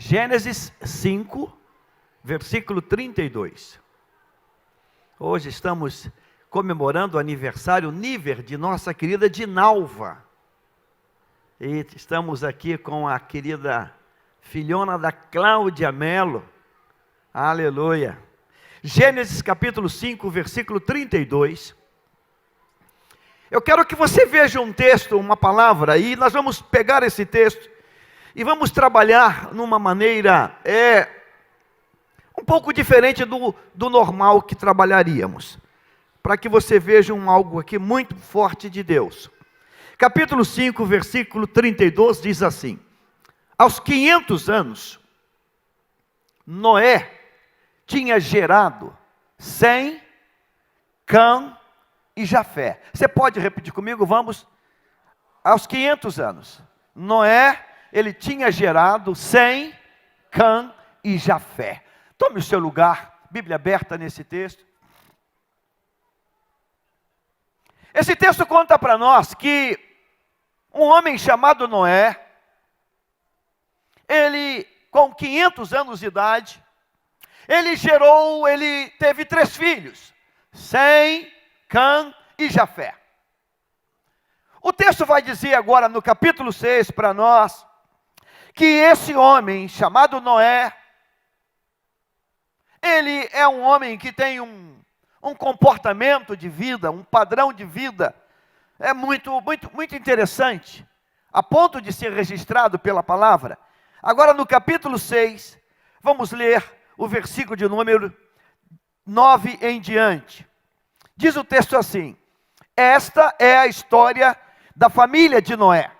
Gênesis 5, versículo 32. Hoje estamos comemorando o aniversário níver de nossa querida Dinalva. E estamos aqui com a querida filhona da Cláudia Melo. Aleluia. Gênesis capítulo 5, versículo 32. Eu quero que você veja um texto, uma palavra, e nós vamos pegar esse texto e vamos trabalhar numa maneira um pouco diferente do normal que trabalharíamos, para que você veja algo aqui muito forte de Deus. Capítulo 5, versículo 32 diz assim: aos 500 anos, Noé tinha gerado Sem, Cã e Jafé. Você pode repetir comigo? Vamos. Aos 500 anos, Noé, ele tinha gerado Sem, Cã e Jafé. Tome o seu lugar, Bíblia aberta nesse texto. Esse texto conta para nós que um homem chamado Noé, ele com 500 anos de idade, ele teve 3 filhos, Sem, Cã e Jafé. O texto vai dizer agora no capítulo 6 para nós, que esse homem chamado Noé, ele é um homem que tem um comportamento de vida, um padrão de vida, muito interessante, a ponto de ser registrado pela palavra. Agora no capítulo 6, vamos ler o versículo de número 9 em diante. Diz o texto assim: esta é a história da família de Noé.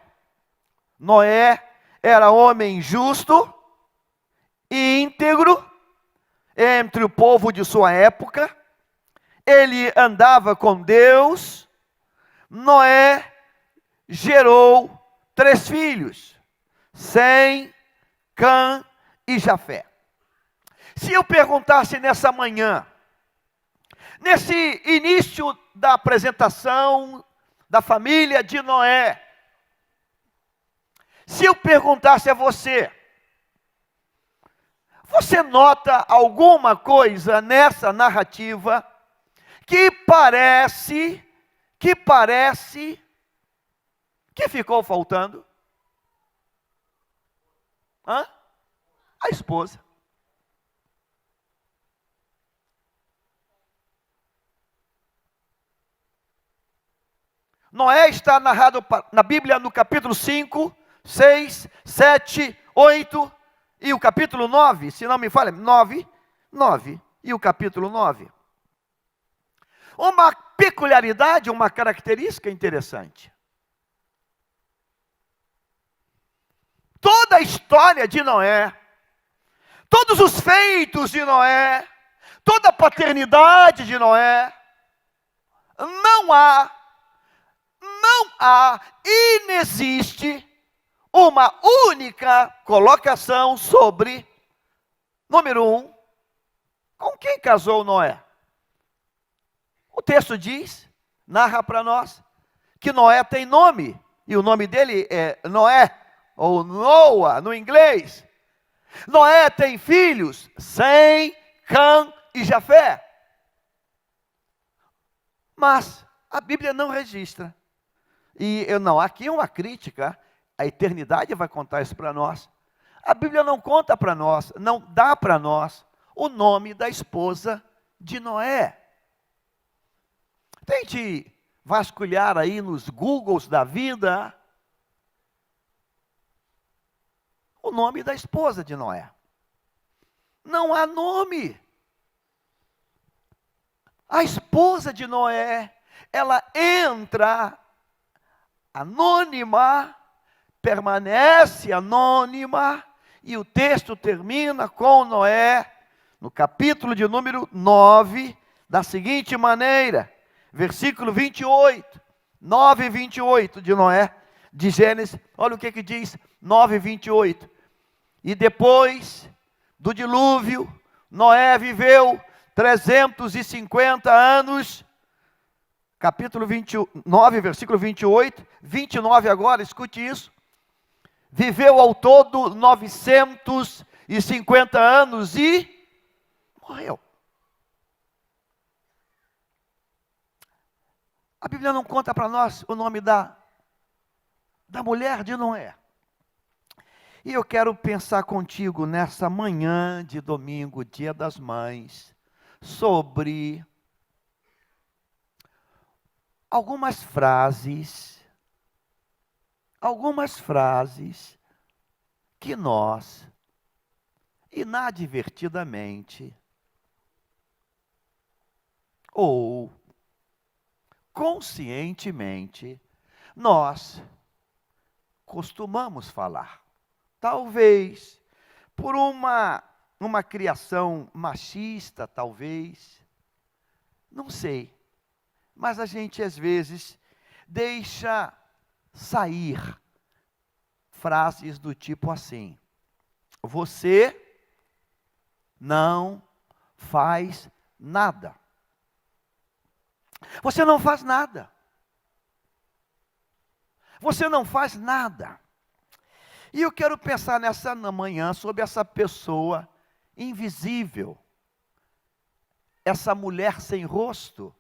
Noé era homem justo e íntegro entre o povo de sua época. Ele andava com Deus. Noé gerou 3 filhos, Sem, Cã e Jafé. Se eu perguntasse nessa manhã, nesse início da apresentação da família de Noé, se eu perguntasse a você, você nota alguma coisa nessa narrativa que parece que ficou faltando? A esposa. Noé está narrado na Bíblia no capítulo 5, 6, 7, 8 e o capítulo 9, se não me falha, 9 e o capítulo 9. Uma peculiaridade, uma característica interessante. Toda a história de Noé, todos os feitos de Noé, toda a paternidade de Noé, não há e não existe uma única colocação sobre, número 1, com quem casou Noé. O texto narra para nós, que Noé tem nome, e o nome dele é Noé, ou Noah no inglês. Noé tem filhos, Sem, Cã e Jafé. Mas a Bíblia não registra. E aqui é uma crítica, a eternidade vai contar isso para nós. A Bíblia não conta para nós, não dá para nós o nome da esposa de Noé. Tente vasculhar aí nos Googles da vida o nome da esposa de Noé. Não há nome. A esposa de Noé, ela entra anônima, permanece anônima, e o texto termina com Noé, no capítulo de número 9, da seguinte maneira, versículo 28, 9 e 28 de Noé, de Gênesis, olha o que diz, 9 e 28. E depois do dilúvio, Noé viveu 350 anos, capítulo 29, versículo 28, 29 agora, escute isso. viveu ao todo 950 anos e morreu. A Bíblia não conta para nós o nome da mulher de Noé. E eu quero pensar contigo nessa manhã de domingo, Dia das Mães, sobre algumas frases que nós, inadvertidamente, ou conscientemente, nós costumamos falar. Talvez por uma criação machista, talvez, não sei. Mas a gente às vezes deixa sair frases do tipo assim: você não faz nada. Você não faz nada. Você não faz nada. E eu quero pensar nessa manhã sobre essa pessoa invisível, essa mulher sem rosto,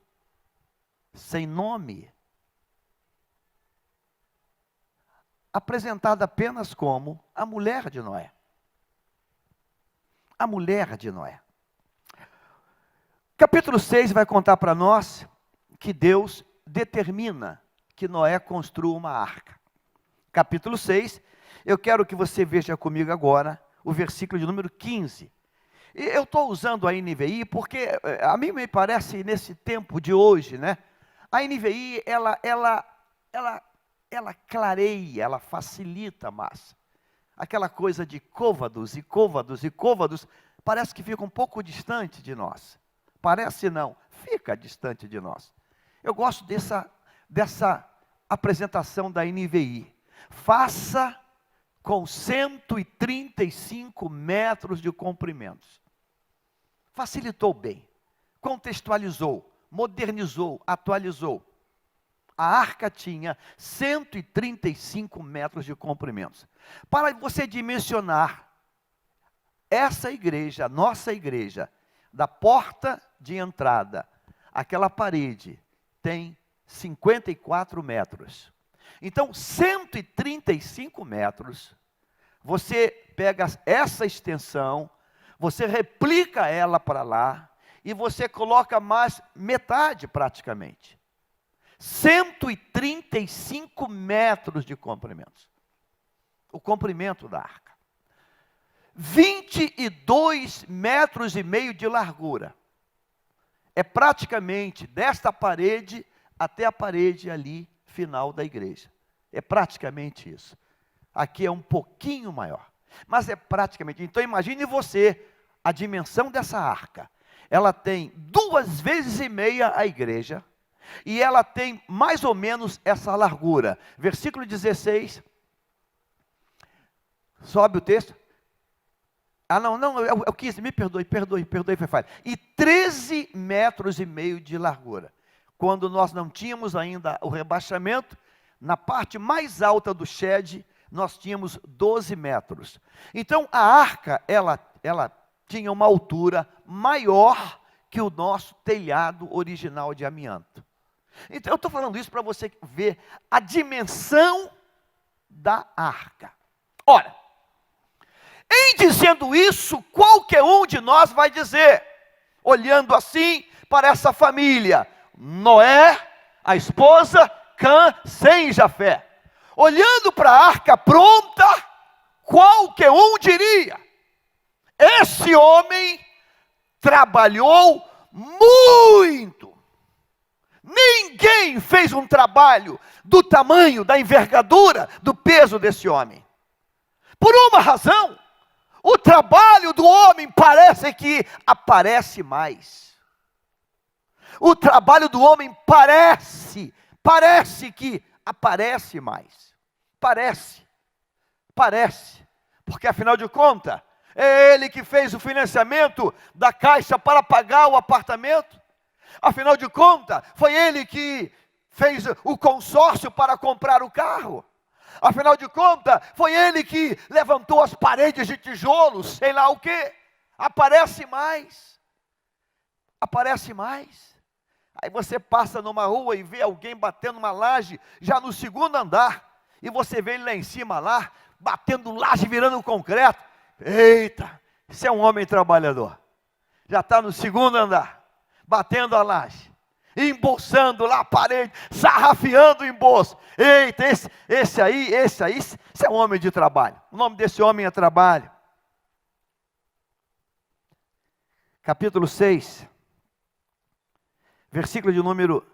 sem nome, apresentada apenas como a mulher de Noé. A mulher de Noé. Capítulo 6 vai contar para nós que Deus determina que Noé construa uma arca. Capítulo 6, eu quero que você veja comigo agora o versículo de número 15. E eu estou usando a NVI porque a mim me parece, nesse tempo de hoje, né? A NVI, ela clareia, ela facilita mais. Aquela coisa de côvados e côvados e côvados, parece que fica um pouco distante de nós. Parece não, fica distante de nós. Eu gosto dessa apresentação da NVI. Faça com 135 metros de comprimento. Facilitou bem, contextualizou, modernizou, atualizou. A arca tinha 135 metros de comprimento. Para você dimensionar essa igreja, a nossa igreja, da porta de entrada, aquela parede tem 54 metros. Então, 135 metros, você pega essa extensão, você replica ela para lá, e você coloca mais metade praticamente. 135 metros de comprimento. O comprimento da arca. 22 metros e meio de largura. É praticamente desta parede até a parede ali, final da igreja. É praticamente isso. Aqui é um pouquinho maior. Mas é praticamente. Então imagine você, a dimensão dessa arca. Ela tem 2,5 vezes a igreja. E ela tem mais ou menos essa largura. Versículo 16. Sobe o texto. Não, é o 15, me perdoe, foi falha. E 13 metros e meio de largura. Quando nós não tínhamos ainda o rebaixamento, na parte mais alta do shed, nós tínhamos 12 metros. Então, a arca, ela tinha uma altura maior que o nosso telhado original de amianto. Então, eu estou falando isso para você ver a dimensão da arca. Ora, em dizendo isso, qualquer um de nós vai dizer, olhando assim para essa família, Noé, a esposa, Cã, Sem e Jafé. Olhando para a arca pronta, qualquer um diria, esse homem trabalhou muito. Ninguém fez um trabalho do tamanho, da envergadura, do peso desse homem. Por uma razão, o trabalho do homem parece que aparece mais. O trabalho do homem parece que aparece mais. Parece. Porque afinal de contas, é ele que fez o financiamento da Caixa para pagar o apartamento. Afinal de contas, foi ele que fez o consórcio para comprar o carro. Afinal de contas, foi ele que levantou as paredes de tijolos, sei lá o quê. Aparece mais. Aparece mais. Aí você passa numa rua e vê alguém batendo uma laje, já no segundo andar. E você vê ele lá em cima, lá, batendo laje, virando concreto. Eita, esse é um homem trabalhador. Já está no segundo andar, batendo a laje, embolsando lá a parede, sarrafiando o embolso. Eita, esse aí, esse é um homem de trabalho. O nome desse homem é trabalho. Capítulo 6, versículo de número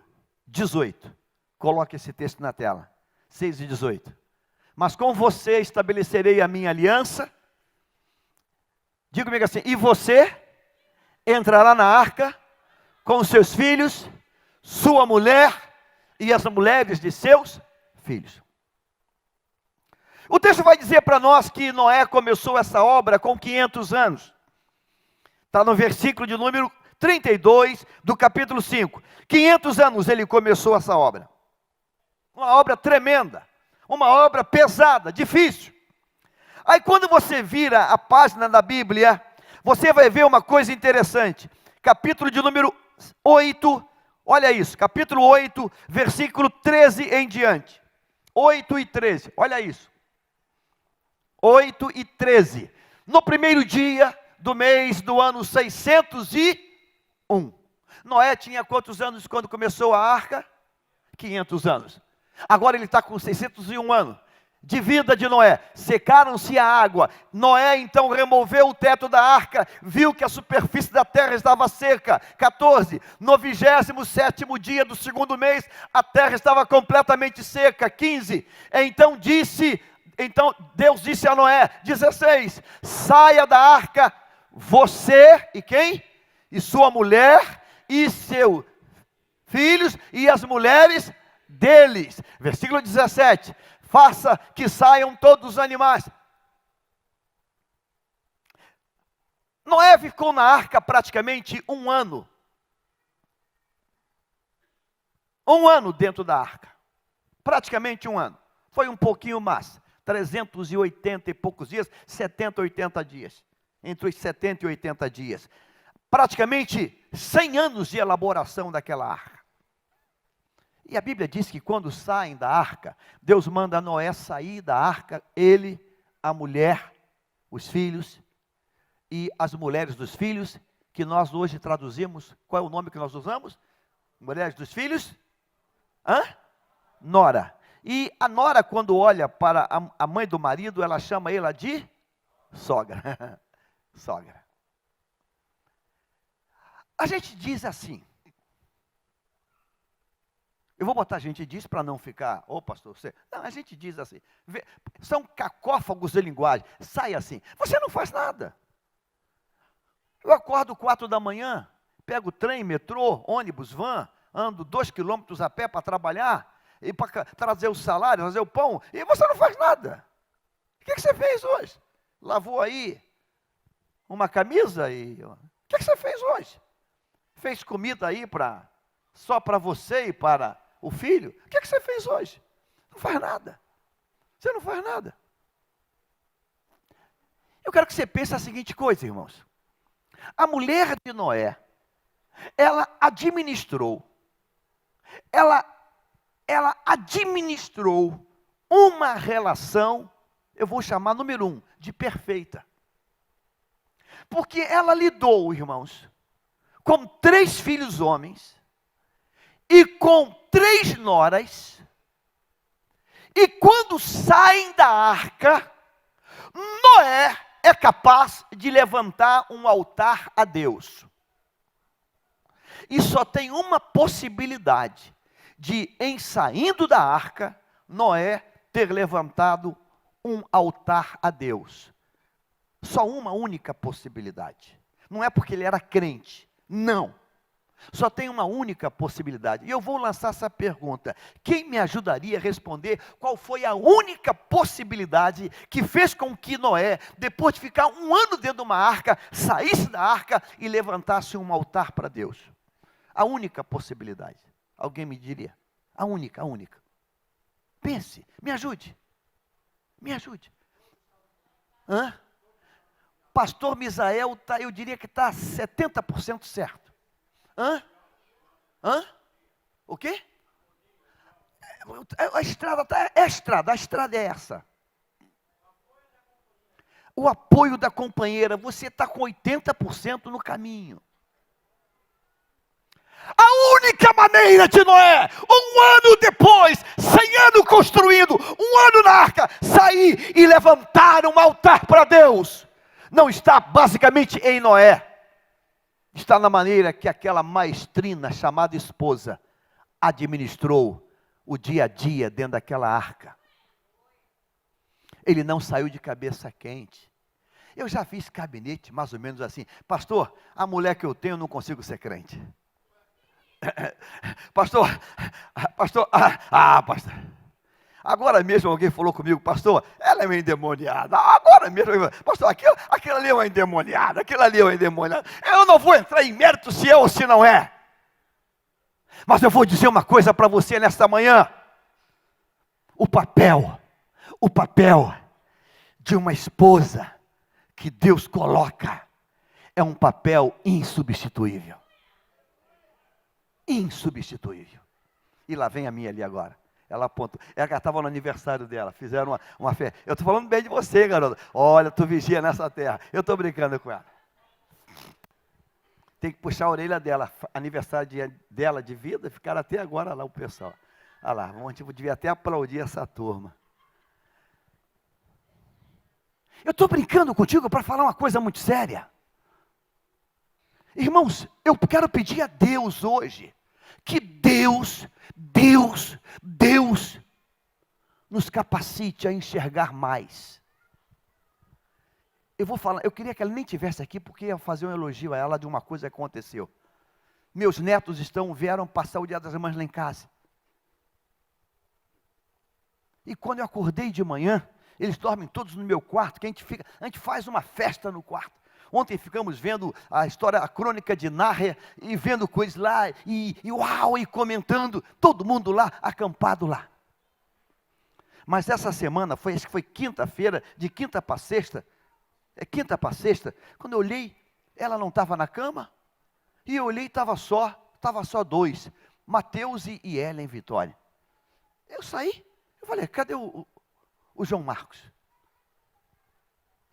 18. Coloque esse texto na tela. 6 e 18. Mas com você estabelecerei a minha aliança. Diga comigo assim: e você entrará na arca com os seus filhos, sua mulher e as mulheres de seus filhos. O texto vai dizer para nós que Noé começou essa obra com 500 anos. Está no versículo de número 32 do capítulo 5. 500 anos ele começou essa obra. Uma obra tremenda, uma obra pesada, difícil. Aí quando você vira a página da Bíblia, você vai ver uma coisa interessante. Capítulo de número 8, olha isso, capítulo 8, versículo 13 em diante. 8 e 13, olha isso. 8 e 13. No primeiro dia do mês do ano 601. Noé tinha quantos anos quando começou a arca? 500 anos. Agora ele está com 601 anos de vida de Noé. Secaram-se a água. Noé então removeu o teto da arca, viu que a superfície da terra estava seca. 14. No 27º dia do segundo mês, a terra estava completamente seca. 15. Então Deus disse a Noé, 16, saia da arca, você e quem? E sua mulher e seus filhos e as mulheres deles. Versículo 17, faça que saiam todos os animais. Noé ficou na arca praticamente um ano. Um ano dentro da arca. Praticamente um ano. Foi um pouquinho mais. 380 e poucos dias, 70, 80 dias. Entre os 70 e 80 dias. Praticamente 100 anos de elaboração daquela arca. E a Bíblia diz que quando saem da arca, Deus manda Noé sair da arca, ele, a mulher, os filhos e as mulheres dos filhos, que nós hoje traduzimos, qual é o nome que nós usamos? Mulheres dos filhos? Nora. E a nora, quando olha para a mãe do marido, ela chama ela de sogra. Sogra. A gente diz assim. Eu vou botar a gente diz para não ficar, pastor, você. Não, a gente diz assim. São cacófagos de linguagem. Sai assim. Você não faz nada. Eu acordo 4 da manhã, pego trem, metrô, ônibus, van, ando 2 quilômetros a pé para trabalhar. E para trazer o salário, trazer o pão, e você não faz nada. O que você fez hoje? Lavou aí uma camisa? O que você fez hoje? Fez comida aí só para você e para o filho? O que você fez hoje? Não faz nada. Você não faz nada. Eu quero que você pense a seguinte coisa, irmãos. A mulher de Noé, ela administrou uma relação, eu vou chamar número 1, de perfeita. Porque ela lidou, irmãos, com 3 filhos homens, e com 3 noras, e quando saem da arca, Noé é capaz de levantar um altar a Deus. E só tem uma possibilidade, de, em saindo da arca, Noé ter levantado um altar a Deus. Só uma única possibilidade. Não é porque ele era crente, não. Só tem uma única possibilidade. E eu vou lançar essa pergunta. Quem me ajudaria a responder qual foi a única possibilidade que fez com que Noé, depois de ficar um ano dentro de uma arca, saísse da arca e levantasse um altar para Deus? A única possibilidade. Alguém me diria? A única. Pense, me ajude. Me ajude. Hã? Pastor Misael, eu diria que está 70% certo. Hã? O quê? A estrada a estrada é essa. O apoio da companheira, você está com 80% no caminho. A única maneira de Noé, um ano depois, 100 anos construindo, um ano na arca, sair e levantar um altar para Deus, não está basicamente em Noé, está na maneira que aquela maestrina chamada esposa administrou o dia a dia dentro daquela arca. Ele não saiu de cabeça quente. Eu já fiz gabinete mais ou menos assim. Pastor, a mulher que eu tenho, eu não consigo ser crente. Pastor, pastor. Agora mesmo alguém falou comigo, pastor, ela é uma endemoniada. Agora mesmo, pastor, aquilo ali é uma endemoniada, aquilo ali é uma endemoniada. Eu não vou entrar em mérito se é ou se não é. Mas eu vou dizer uma coisa para você nesta manhã. O papel de uma esposa que Deus coloca é um papel insubstituível. Insubstituível. E lá vem a minha ali agora. Ela apontou. Ela estava no aniversário dela. Fizeram uma festa. Eu estou falando bem de você, garota. Olha, tu vigia nessa terra. Eu estou brincando com ela. Tem que puxar a orelha dela. Aniversário dela de vida. Ficaram até agora lá o pessoal. Olha lá. A gente devia até aplaudir essa turma. Eu estou brincando contigo para falar uma coisa muito séria. Irmãos, eu quero pedir a Deus hoje, que Deus nos capacite a enxergar mais. Eu vou falar, eu queria que ela nem estivesse aqui, porque ia fazer um elogio a ela de uma coisa que aconteceu. Meus netos vieram passar o Dia das Mães lá em casa. E quando eu acordei de manhã, eles dormem todos no meu quarto, que a gente faz uma festa no quarto. Ontem ficamos vendo a história, a crônica de Nárnia, e vendo coisas lá, e uau, e comentando, todo mundo lá, acampado lá. Mas essa semana, acho que foi quinta-feira, de quinta para sexta, quando eu olhei, ela não estava na cama, e eu olhei, estava só dois, Mateus e Ellen Vitória. Eu saí, eu falei, cadê o João Marcos?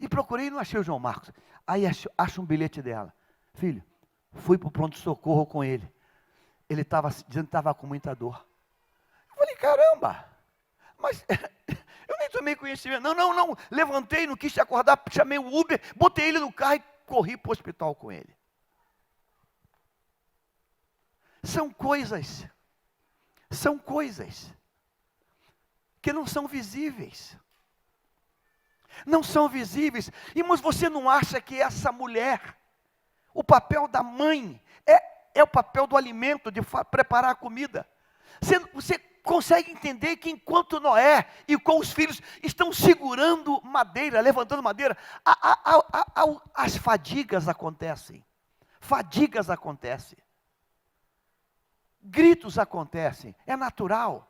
E procurei e não achei o João Marcos. Aí acho um bilhete dela. Filho, fui para o pronto-socorro com ele. Ele estava dizendo que estava com muita dor. Eu falei, caramba, mas eu nem tomei conhecimento. Não, levantei, não quis te acordar, chamei o Uber, botei ele no carro e corri para o hospital com ele. São coisas que não são visíveis. Não são visíveis. Irmãos, você não acha que essa mulher, o papel da mãe, é o papel do alimento, de preparar a comida? Você consegue entender que enquanto Noé e com os filhos estão segurando madeira, levantando madeira, as fadigas acontecem. Gritos acontecem, é natural.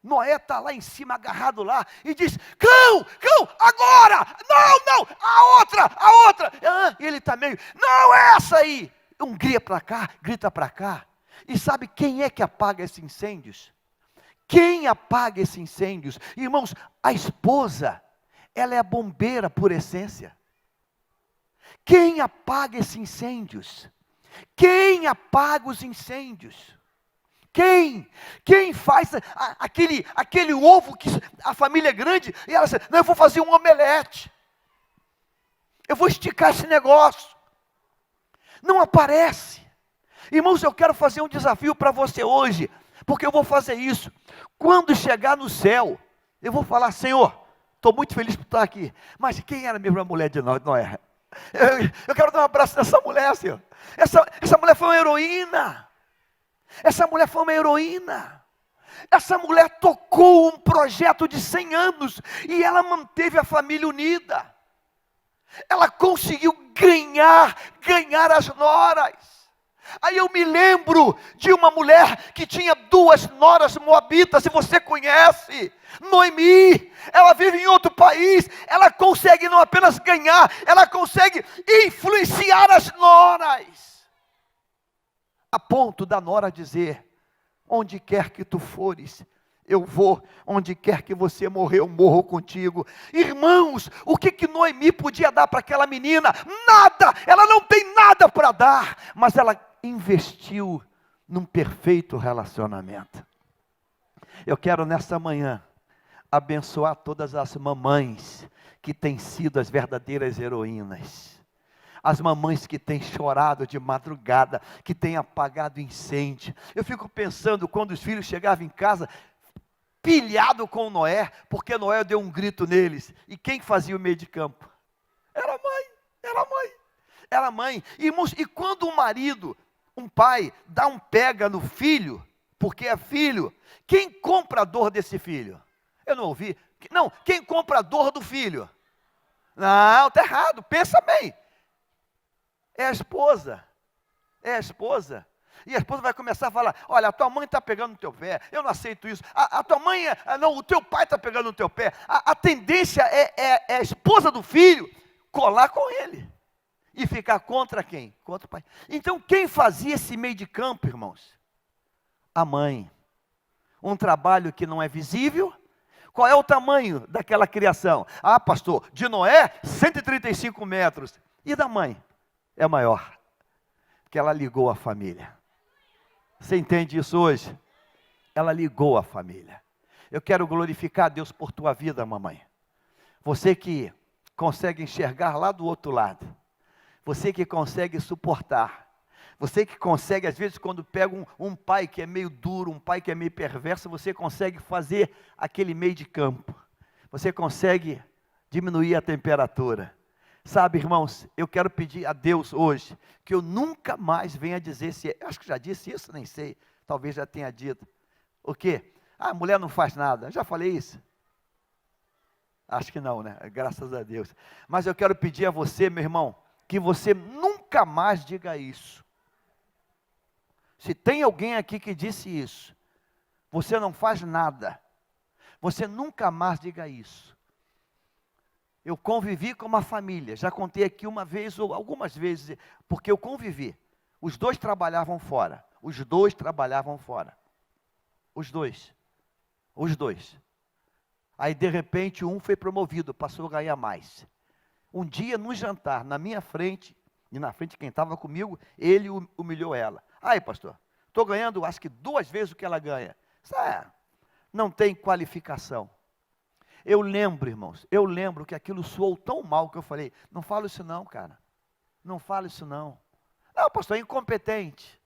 Noé está lá em cima, agarrado lá, e diz, cão, agora, não, a outra, e ele está meio, não, essa aí, grita para cá, e sabe quem é que apaga esses incêndios? Quem apaga esses incêndios? Irmãos, a esposa, ela é a bombeira por essência. Quem apaga esses incêndios? Quem apaga os incêndios? Quem faz aquele ovo que a família é grande, e ela diz, não, eu vou fazer um omelete. Eu vou esticar esse negócio. Não aparece. Irmãos, eu quero fazer um desafio para você hoje, porque eu vou fazer isso. Quando chegar no céu, eu vou falar, Senhor, estou muito feliz por estar aqui, mas quem era mesmo a mulher de Noé? Eu quero dar um abraço nessa mulher, Senhor. Essa mulher foi uma heroína. Essa mulher foi uma heroína. Essa mulher tocou um projeto de 100 anos e ela manteve a família unida. Ela conseguiu ganhar as noras. Aí eu me lembro de uma mulher que tinha 2 noras moabitas, se você conhece, Noemi. Ela vive em outro país, ela consegue não apenas ganhar, ela consegue influenciar as noras, a ponto da nora dizer: onde quer que tu fores, eu vou. Onde quer que você morrer, eu morro contigo. Irmãos, o que Noemi podia dar para aquela menina? Nada, ela não tem nada para dar, mas ela investiu num perfeito relacionamento. Eu quero nessa manhã abençoar todas as mamães que têm sido as verdadeiras heroínas. As mamães que têm chorado de madrugada, que têm apagado incêndio. Eu fico pensando quando os filhos chegavam em casa, pilhado com Noé, porque Noé deu um grito neles. E quem fazia o meio de campo? Era a mãe, era a mãe, era a mãe. Irmãos, e quando um marido, um pai, dá um pega no filho, porque é filho, quem compra a dor desse filho? Eu não ouvi. Não, quem compra a dor do filho? Não, está errado, pensa bem. É a esposa, é a esposa. E a esposa vai começar a falar: olha, a tua mãe está pegando no teu pé, eu não aceito isso. A tua mãe, não, o teu pai está pegando no teu pé. A tendência é a esposa do filho colar com ele. E ficar contra quem? Contra o pai. Então quem fazia esse meio de campo, irmãos? A mãe. Um trabalho que não é visível. Qual é o tamanho daquela criação? Ah, pastor, de Noé, 135 metros. E da mãe? É maior. Porque ela ligou a família. Você entende isso hoje? Ela ligou a família. Eu quero glorificar a Deus por tua vida, mamãe. Você que consegue enxergar lá do outro lado. Você que consegue suportar. Você que consegue, às vezes, quando pega um pai que é meio duro, um pai que é meio perverso, você consegue fazer aquele meio de campo. Você consegue diminuir a temperatura. Sabe, irmãos, eu quero pedir a Deus hoje, que eu nunca mais venha dizer, acho que já disse isso, nem sei, talvez já tenha dito. O quê? Ah, a mulher não faz nada. Já falei isso? Acho que não, né? Graças a Deus. Mas eu quero pedir a você, meu irmão, que você nunca mais diga isso. Se tem alguém aqui que disse isso, você não faz nada, você nunca mais diga isso. Eu convivi com uma família, já contei aqui uma vez ou algumas vezes, porque eu convivi. Os dois trabalhavam fora, os dois trabalhavam fora. Os dois. Aí de repente um foi promovido, passou a ganhar mais. Um dia no jantar, na minha frente, e na frente de quem estava comigo, ele humilhou ela. Aí, pastor, estou ganhando acho que 2 vezes o que ela ganha. Isso não tem qualificação. Eu lembro, irmãos, que aquilo soou tão mal que eu falei: não fala isso não, cara. Não fala isso não. Não, pastor, é incompetente.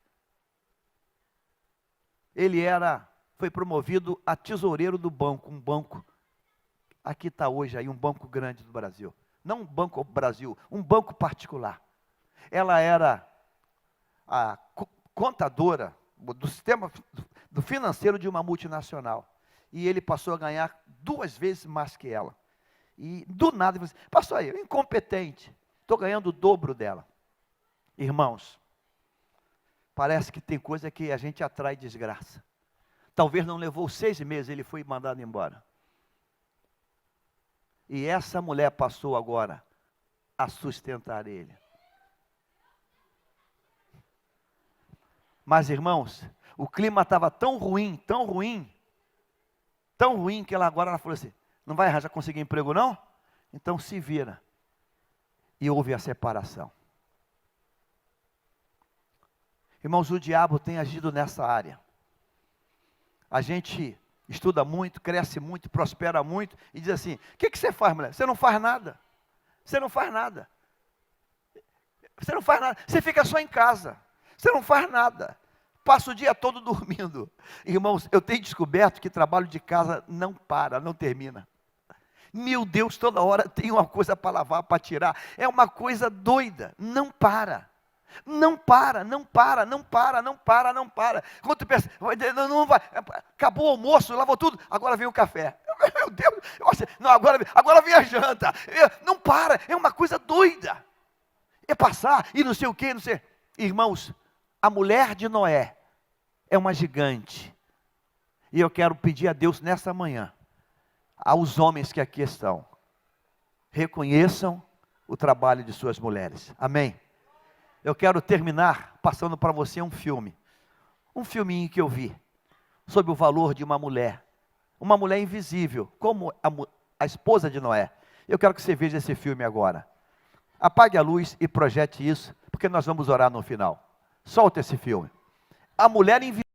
Ele foi promovido a tesoureiro do banco, um banco. Aqui está hoje aí um banco grande do Brasil. Não um banco Brasil, um banco particular. Ela era a contadora do sistema do financeiro de uma multinacional. E ele passou a ganhar 2 vezes mais que ela. E do nada, ele falou assim: pastor, aí, incompetente, estou ganhando o dobro dela. Irmãos, parece que tem coisa que a gente atrai desgraça. Talvez não levou 6 meses, ele foi mandado embora. E essa mulher passou agora a sustentar ele. Mas, irmãos, o clima estava tão ruim, que ela falou assim: não vai já conseguir emprego não? Então se vira. E houve a separação. Irmãos, o diabo tem agido nessa área. A gente estuda muito, cresce muito, prospera muito, e diz assim: o que você faz, mulher? Você não faz nada. Você não faz nada. Você não faz nada. Você fica só em casa. Você não faz nada. Passa o dia todo dormindo. Irmãos, eu tenho descoberto que trabalho de casa não para, não termina. Meu Deus, toda hora tem uma coisa para lavar, para tirar. É uma coisa doida. Não para. Não para, não para, não para, não para, não para. Quando tu pensa, não vai, acabou o almoço, lavou tudo, agora vem o café. Meu Deus, não, agora vem a janta. Não para, é uma coisa doida. É passar e não sei o que, não sei. Irmãos, A mulher de Noé é uma gigante. E eu quero pedir a Deus nessa manhã, aos homens que aqui estão, reconheçam o trabalho de suas mulheres. Amém? Eu quero terminar passando para você um filminho que eu vi, sobre o valor de uma mulher invisível, como a esposa de Noé. Eu quero que você veja esse filme agora. Apague a luz e projete isso, porque nós vamos orar no final. Solta esse filme. A mulher invisível.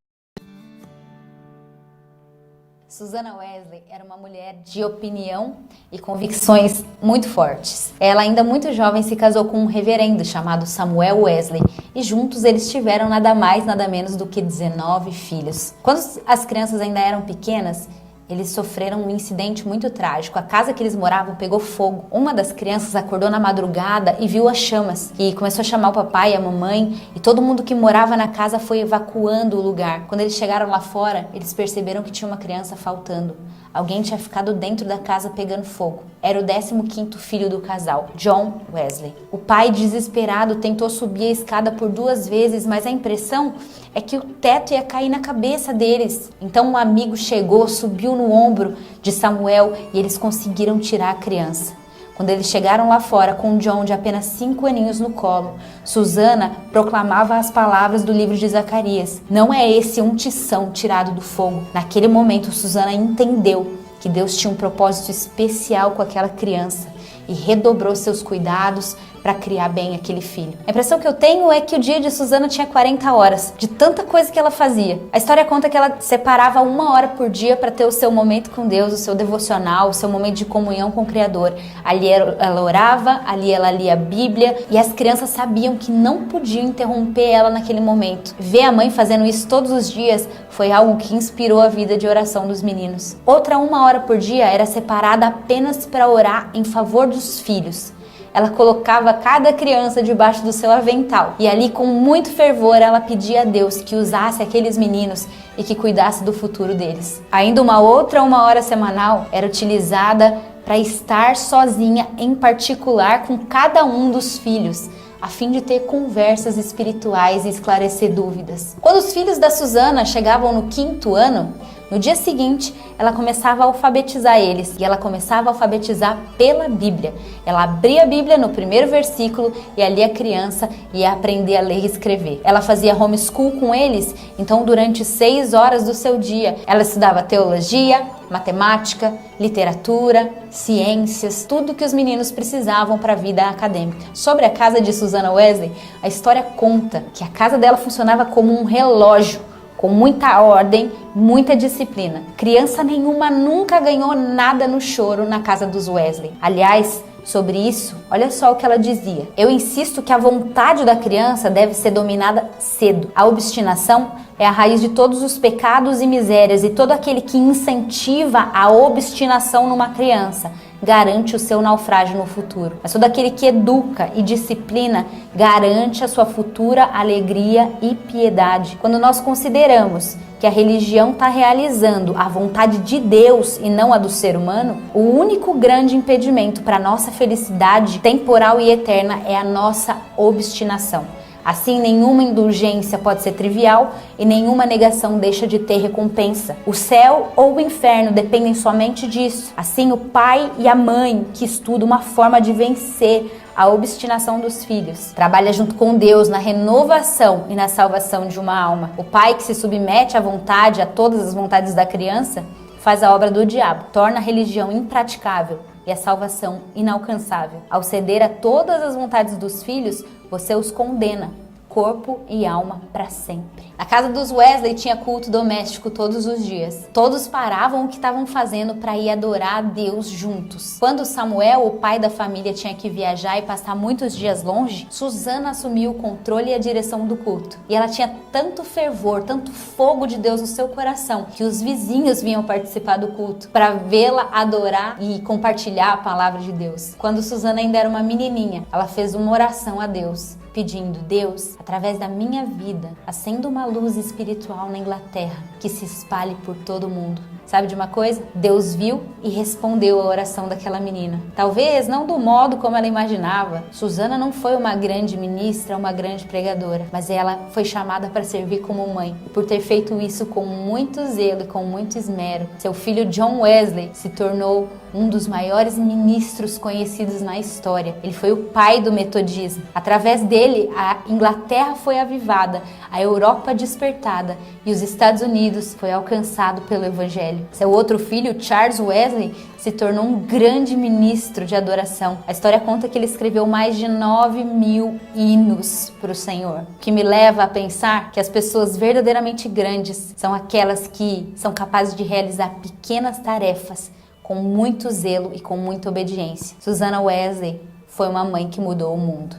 Susanna Wesley era uma mulher de opinião e convicções muito fortes. Ela, ainda muito jovem, se casou com um reverendo chamado Samuel Wesley e juntos eles tiveram nada mais, nada menos do que 19 filhos. Quando as crianças ainda eram pequenas, eles sofreram um incidente muito trágico. A casa que eles moravam pegou fogo. Uma das crianças acordou na madrugada e viu as chamas. E começou a chamar o papai e a mamãe. E todo mundo que morava na casa foi evacuando o lugar. Quando eles chegaram lá fora, eles perceberam que tinha uma criança faltando. Alguém tinha ficado dentro da casa pegando fogo. Era o 15º filho do casal, John Wesley. O pai, desesperado, tentou subir a escada por 2 vezes, mas a impressão é que o teto ia cair na cabeça deles. Então um amigo chegou, subiu no ombro de Samuel e eles conseguiram tirar a criança. Quando eles chegaram lá fora com John de apenas 5 aninhos no colo, Susanna proclamava as palavras do livro de Zacarias. Não é esse um tição tirado do fogo. Naquele momento, Susanna entendeu que Deus tinha um propósito especial com aquela criança e redobrou seus cuidados para criar bem aquele filho. A impressão que eu tenho é que o dia de Susanna tinha 40 horas, de tanta coisa que ela fazia. A história conta que ela separava 1 hora por dia para ter o seu momento com Deus, o seu devocional, o seu momento de comunhão com o Criador. Ali ela orava, ali ela lia a Bíblia, e as crianças sabiam que não podiam interromper ela naquele momento. Ver a mãe fazendo isso todos os dias foi algo que inspirou a vida de oração dos meninos. Outra 1 hora por dia era separada apenas para orar em favor dos filhos. Ela colocava cada criança debaixo do seu avental e ali, com muito fervor, ela pedia a Deus que usasse aqueles meninos e que cuidasse do futuro deles. Ainda uma outra 1 hora semanal era utilizada para estar sozinha, em particular com cada um dos filhos, a fim de ter conversas espirituais e esclarecer dúvidas. Quando os filhos da Susanna chegavam no 5º ano, no dia seguinte, ela começava a alfabetizar eles, e ela começava a alfabetizar pela Bíblia. Ela abria a Bíblia no 1º versículo e ali a criança ia aprender a ler e escrever. Ela fazia homeschool com eles, então durante 6 horas do seu dia, ela estudava teologia, matemática, literatura, ciências, tudo que os meninos precisavam para a vida acadêmica. Sobre a casa de Susanna Wesley, a história conta que a casa dela funcionava como um relógio, com muita ordem, muita disciplina. Criança nenhuma nunca ganhou nada no choro na casa dos Wesley. Aliás, sobre isso, olha só o que ela dizia: eu insisto que a vontade da criança deve ser dominada cedo. A obstinação é a raiz de todos os pecados e misérias, e todo aquele que incentiva a obstinação numa criança garante o seu naufrágio no futuro. Mas todo aquele que educa e disciplina garante a sua futura alegria e piedade. Quando nós consideramos que a religião está realizando a vontade de Deus e não a do ser humano, o único grande impedimento para a nossa felicidade temporal e eterna é a nossa obstinação. Assim, nenhuma indulgência pode ser trivial e nenhuma negação deixa de ter recompensa. O céu ou o inferno dependem somente disso. Assim, o pai e a mãe que estudam uma forma de vencer a obstinação dos filhos trabalha junto com Deus na renovação e na salvação de uma alma. O pai que se submete à vontade, a todas as vontades da criança, faz a obra do diabo, torna a religião impraticável e a salvação inalcançável. Ao ceder a todas as vontades dos filhos, você os condena, corpo e alma, para sempre. Na casa dos Wesley tinha culto doméstico todos os dias. Todos paravam o que estavam fazendo para ir adorar a Deus juntos. Quando Samuel, o pai da família, tinha que viajar e passar muitos dias longe, Susanna assumiu o controle e a direção do culto. E ela tinha tanto fervor, tanto fogo de Deus no seu coração, que os vizinhos vinham participar do culto para vê-la adorar e compartilhar a palavra de Deus. Quando Susanna ainda era uma menininha, ela fez uma oração a Deus, pedindo: Deus, através da minha vida, acenda uma luz espiritual na Inglaterra, que se espalhe por todo o mundo. Sabe de uma coisa? Deus viu e respondeu a oração daquela menina. Talvez não do modo como ela imaginava. Susana não foi uma grande ministra, uma grande pregadora, mas ela foi chamada para servir como mãe. E por ter feito isso com muito zelo e com muito esmero, seu filho John Wesley se tornou um dos maiores ministros conhecidos na história. Ele foi o pai do metodismo. Através dele, a Inglaterra foi avivada, a Europa despertada e os Estados Unidos foi alcançado pelo Evangelho. Seu outro filho, Charles Wesley, se tornou um grande ministro de adoração. A história conta que ele escreveu mais de 9.000 hinos para o Senhor, o que me leva a pensar que as pessoas verdadeiramente grandes são aquelas que são capazes de realizar pequenas tarefas com muito zelo e com muita obediência. Susana Wesley foi uma mãe que mudou o mundo.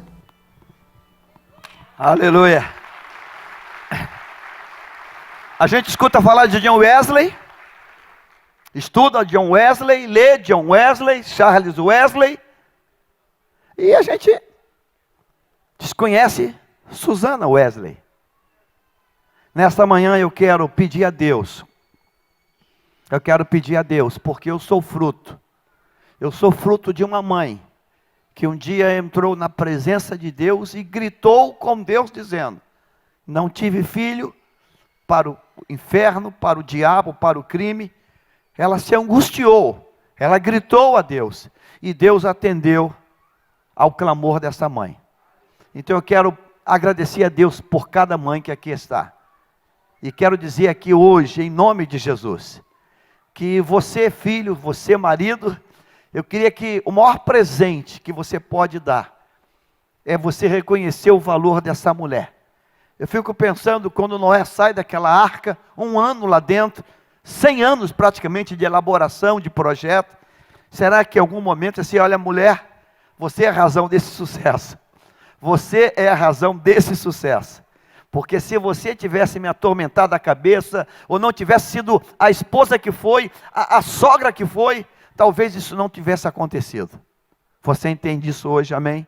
Aleluia. A gente escuta falar de John Wesley, estuda John Wesley, lê John Wesley, Charles Wesley, e a gente desconhece Susana Wesley. Nesta manhã eu quero pedir a Deus, porque eu sou fruto de uma mãe, que um dia entrou na presença de Deus e gritou com Deus dizendo, não tive filho para o inferno, para o diabo, para o crime. Ela se angustiou, ela gritou a Deus, e Deus atendeu ao clamor dessa mãe. Então eu quero agradecer a Deus por cada mãe que aqui está, e quero dizer aqui hoje, em nome de Jesus, que você filho, você marido, eu queria que o maior presente que você pode dar, é você reconhecer o valor dessa mulher. Eu fico pensando, quando Noé sai daquela arca, 1 ano lá dentro, 100 anos praticamente de elaboração, de projeto, será que em algum momento assim, olha mulher, você é a razão desse sucesso, você é a razão desse sucesso, porque se você tivesse me atormentado a cabeça, ou não tivesse sido a esposa que foi, a sogra que foi, talvez isso não tivesse acontecido. Você entende isso hoje, amém?